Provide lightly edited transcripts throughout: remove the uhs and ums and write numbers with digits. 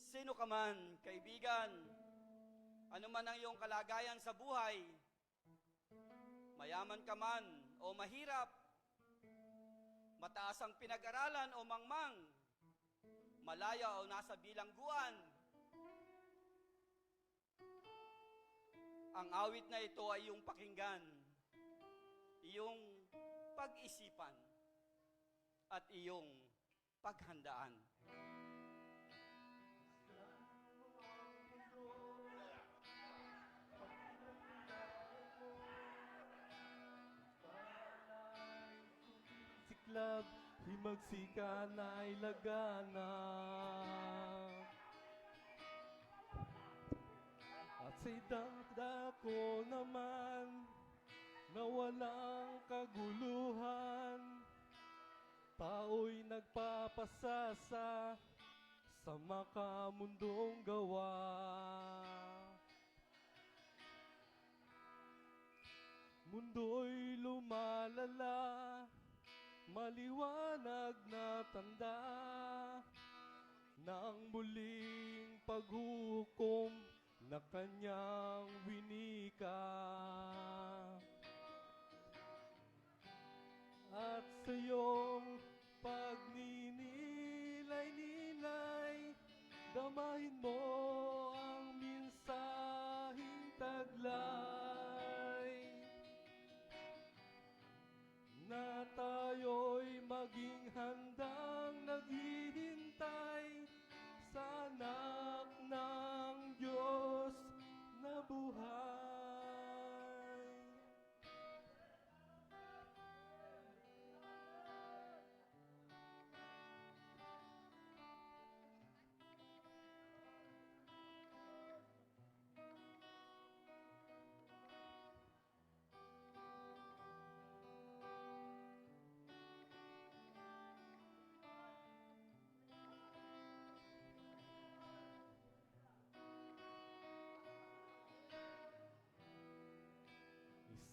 Sino ka man, kaibigan, ano man ang iyong kalagayan sa buhay, mayaman ka man o mahirap, mataas ang pinag-aralan o mangmang, malaya o nasa bilangguan, ang awit na ito ay iyong pakinggan, iyong pag-isipan, at iyong paghandaan. Siklab, himagsikan ay laganap. At sa dako naman na walang kaguluhan, tao'y nagpapasasa sa makamundong gawa. Mundo'y lumalala, maliwanag na tanda ng muling paghuhukom na kanyang winika. At sa iyong pagninilay-nilay, damahin mo ang mensaheng taglay na tayo'y maging handang naghihintay sa anak ng Diyos na buhay.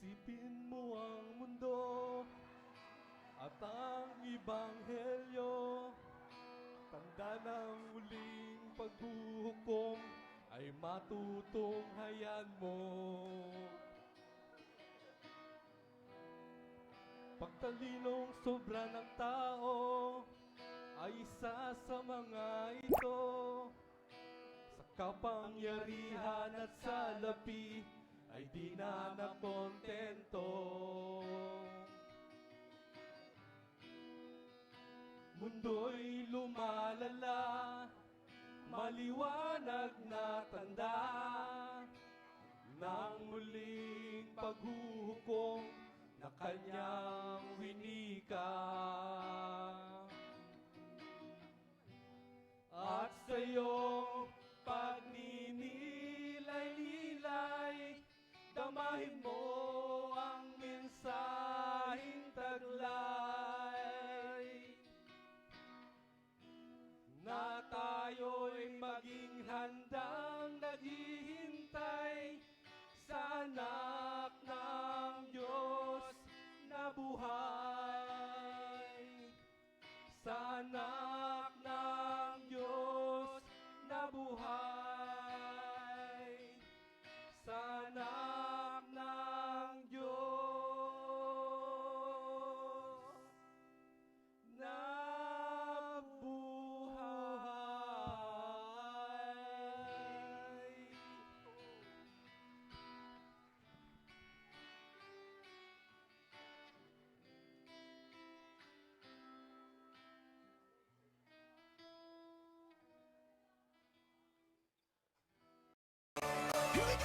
Isipin mo ang mundo at ang Ibanghelyo, tanda ng muling paghuhukom ay matutunghayan mo. Pagtalinong sobra ng tao ay isa sa mga ito, sa kapangyarihan at sa lapi ay di na nakontento. Mundo'y lumalala, maliwanag na tanda ng muling paghuhukom na kanyang winika. At sa iyong pagninilay-nilay, damahin mo ang mensaheng taglay na tayo'y maging handang naghihintay sa anak ng Diyos na buhay. Sa anak ng Diyos na buhay. Sa anak ng Diyos na buhay. Here we go!